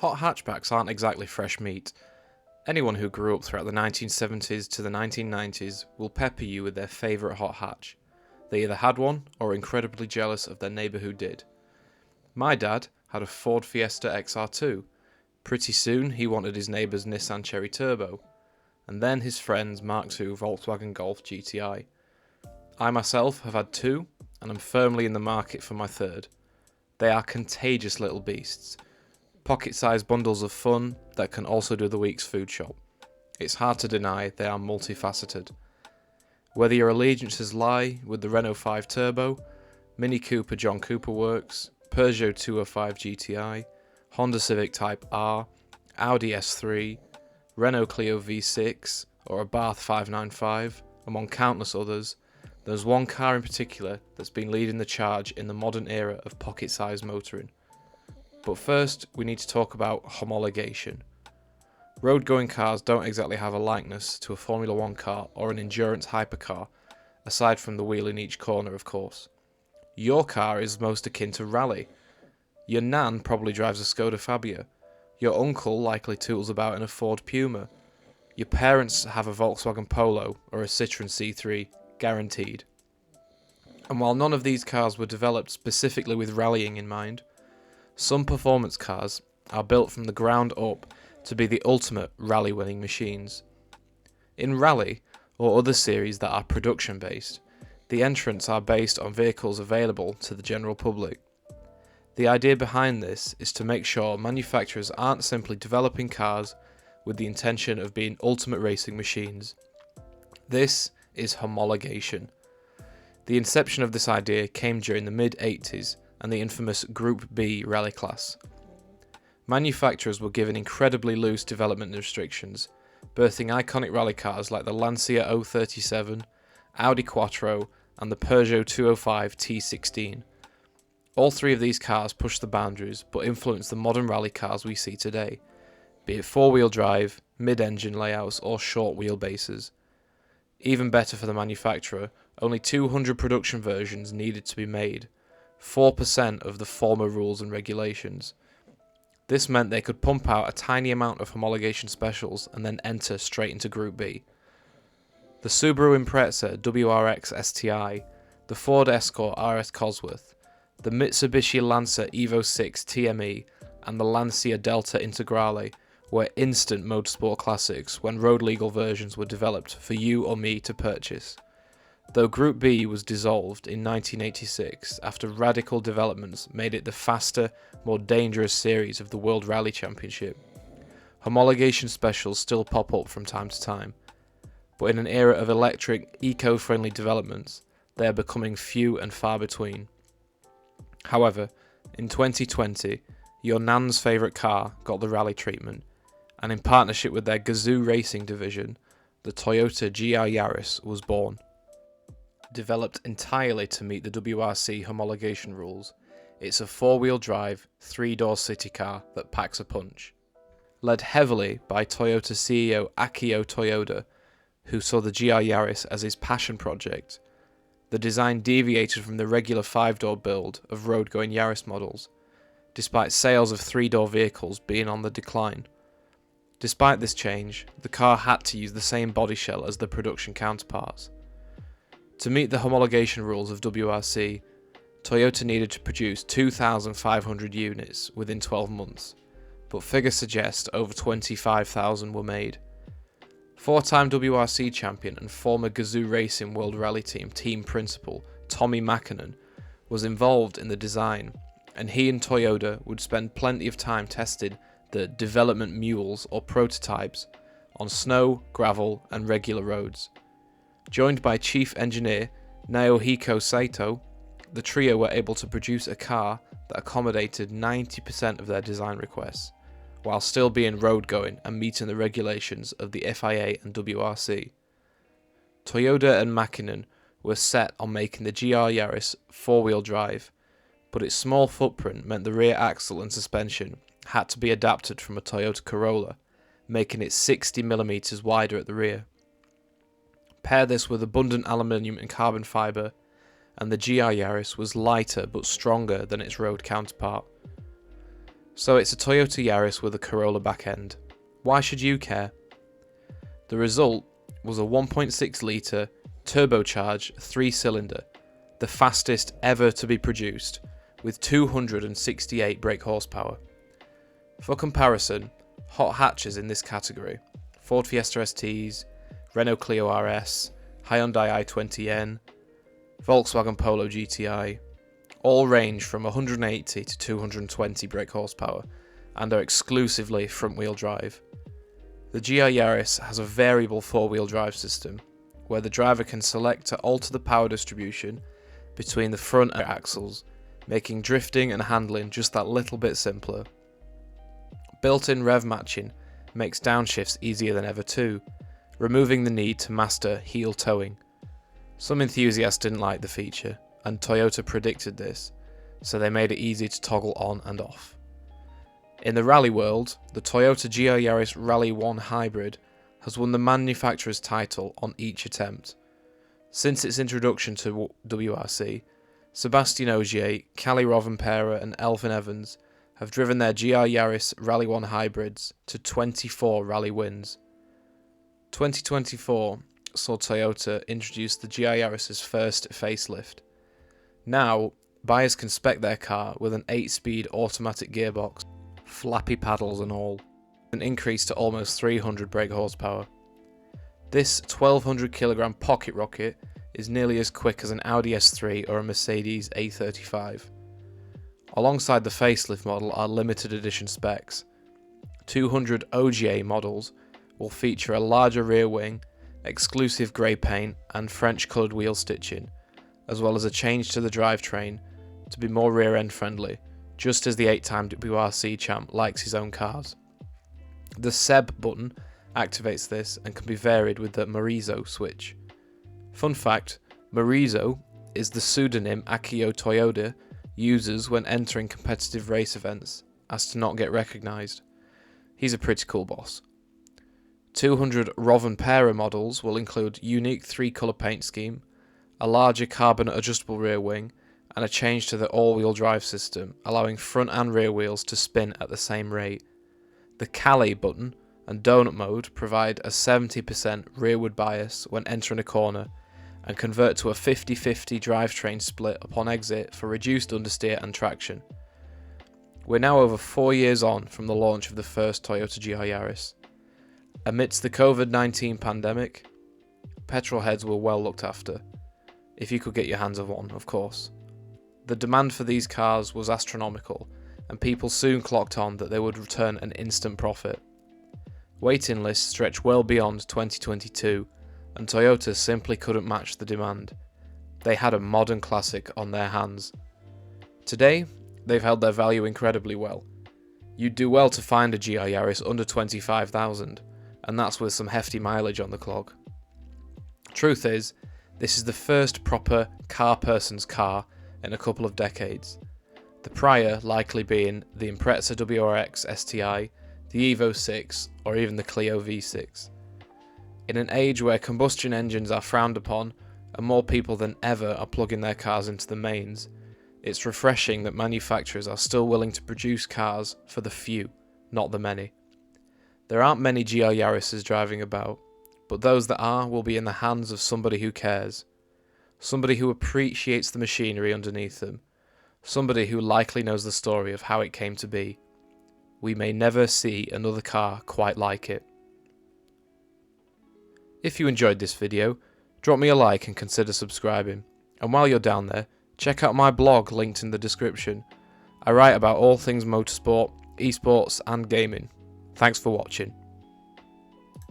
Hot hatchbacks aren't exactly fresh meat. Anyone who grew up throughout the 1970s to the 1990s will pepper you with their favourite hot hatch. They either had one or were incredibly jealous of their neighbour who did. My dad had a Ford Fiesta XR2. Pretty soon he wanted his neighbour's Nissan Cherry Turbo, and then his friend's Mark II Volkswagen Golf GTI. I myself have had two, and I'm firmly in the market for my third. They are contagious little beasts. Pocket-sized bundles of fun that can also do the week's food shop. It's hard to deny they are multifaceted. Whether your allegiances lie with the Renault 5 Turbo, Mini Cooper John Cooper Works, Peugeot 205 GTI, Honda Civic Type R, Audi S3, Renault Clio V6, or Abarth 595, among countless others, there's one car in particular that's been leading the charge in the modern era of pocket-sized motoring. But first, we need to talk about homologation. Road-going cars don't exactly have a likeness to a Formula 1 car or an endurance hypercar, aside from the wheel in each corner, of course. Your car is most akin to rally. Your nan probably drives a Skoda Fabia. Your uncle likely tools about in a Ford Puma. Your parents have a Volkswagen Polo or a Citroen C3, guaranteed. And while none of these cars were developed specifically with rallying in mind, some performance cars are built from the ground up to be the ultimate rally-winning machines. In rally, or other series that are production-based, the entrants are based on vehicles available to the general public. The idea behind this is to make sure manufacturers aren't simply developing cars with the intention of being ultimate racing machines. This is homologation. The inception of this idea came during the mid-80s and the infamous Group B rally class. Manufacturers were given incredibly loose development restrictions, birthing iconic rally cars like the Lancia 037, Audi Quattro, and the Peugeot 205 T16. All three of these cars pushed the boundaries but influenced the modern rally cars we see today, be it four-wheel drive, mid-engine layouts, or short wheelbases. Even better for the manufacturer, only 200 production versions needed to be made, 4% of the former rules and regulations. This meant they could pump out a tiny amount of homologation specials and then enter straight into Group B. The Subaru Impreza WRX STI, the Ford Escort RS Cosworth, the Mitsubishi Lancer Evo 6 TME, and the Lancia Delta Integrale were instant motorsport classics when road-legal versions were developed for you or me to purchase. Though Group B was dissolved in 1986 after radical developments made it the faster, more dangerous series of the World Rally Championship, homologation specials still pop up from time to time, but in an era of electric, eco-friendly developments, they are becoming few and far between. However, in 2020, your nan's favourite car got the rally treatment, and in partnership with their Gazoo racing division, the Toyota GR Yaris was born. Developed entirely to meet the WRC homologation rules, it's a four-wheel drive, three-door city car that packs a punch. Led heavily by Toyota CEO Akio Toyoda, who saw the GR Yaris as his passion project, the design deviated from the regular five-door build of road-going Yaris models, despite sales of three-door vehicles being on the decline. Despite this change, the car had to use the same body shell as the production counterparts. To meet the homologation rules of WRC, Toyota needed to produce 2,500 units within 12 months, but figures suggest over 25,000 were made. Four-time WRC champion and former Gazoo Racing World Rally Team principal Tommi Makinen was involved in the design, and he and Toyota would spend plenty of time testing the development mules or prototypes on snow, gravel and regular roads. Joined by chief engineer Naohiko Saito, the trio were able to produce a car that accommodated 90% of their design requests, while still being road-going and meeting the regulations of the FIA and WRC. Toyota and Makinen were set on making the GR Yaris four-wheel drive, but its small footprint meant the rear axle and suspension had to be adapted from a Toyota Corolla, making it 60mm wider at the rear. Pair this with abundant aluminium and carbon fibre, and the GR Yaris was lighter but stronger than its road counterpart. So it's a Toyota Yaris with a Corolla back end. Why should you care? The result was a 1.6 litre turbocharged 3-cylinder, the fastest ever to be produced, with 268 brake horsepower. For comparison, hot hatches in this category, Ford Fiesta STs, Renault Clio RS, Hyundai i20N, Volkswagen Polo GTI, all range from 180 to 220 brake horsepower and are exclusively front-wheel drive. The GR Yaris has a variable four-wheel drive system, where the driver can select to alter the power distribution between the front and rear axles, making drifting and handling just that little bit simpler. Built-in rev matching makes downshifts easier than ever too, removing the need to master heel towing. Some enthusiasts didn't like the feature, and Toyota predicted this, so they made it easy to toggle on and off. In the rally world, the Toyota GR Yaris Rally 1 Hybrid has won the manufacturer's title on each attempt. Since its introduction to WRC, Sébastien Ogier, Kalle Rovanperä and Elfyn Evans have driven their GR Yaris Rally 1 hybrids to 24 rally wins. 2024 saw Toyota introduce the GR Yaris's first facelift. Now, buyers can spec their car with an 8-speed automatic gearbox, flappy paddles and all, an increase to almost 300 brake horsepower. This 1200 kg pocket rocket is nearly as quick as an Audi S3 or a Mercedes A35. Alongside the facelift model are limited edition specs. 200 OGA models will feature a larger rear wing, exclusive grey paint and French coloured wheel stitching, as well as a change to the drivetrain to be more rear end friendly, just as the 8-time WRC champ likes his own cars. The SEB button activates this and can be varied with the Morizo switch. Fun fact, Morizo is the pseudonym Akio Toyoda uses when entering competitive race events, as to not get recognised. He's a pretty cool boss. 200 Rovanperä models will include unique 3-colour paint scheme, a larger carbon adjustable rear wing, and a change to the all-wheel drive system, allowing front and rear wheels to spin at the same rate. The Kalle button and donut mode provide a 70% rearward bias when entering a corner, and convert to a 50-50 drivetrain split upon exit for reduced understeer and traction. We're now over 4 years on from the launch of the first Toyota GR Yaris. Amidst the COVID-19 pandemic, petrol heads were well looked after, if you could get your hands on one, of course. The demand for these cars was astronomical, and people soon clocked on that they would return an instant profit. Waiting lists stretch well beyond 2022, and Toyota simply couldn't match the demand. They had a modern classic on their hands. Today, they've held their value incredibly well. You'd do well to find a GR Yaris under 25,000, and that's with some hefty mileage on the clock. Truth is, this is the first proper car person's car in a couple of decades, the prior likely being the Impreza WRX STI, the Evo 6, or even the Clio V6. In an age where combustion engines are frowned upon and more people than ever are plugging their cars into the mains, it's refreshing that manufacturers are still willing to produce cars for the few, not the many. There aren't many GR Yarises driving about, but those that are will be in the hands of somebody who cares. Somebody who appreciates the machinery underneath them. Somebody who likely knows the story of how it came to be. We may never see another car quite like it. If you enjoyed this video, drop me a like and consider subscribing. And while you're down there, check out my blog linked in the description. I write about all things motorsport, esports and gaming. Thanks for watching.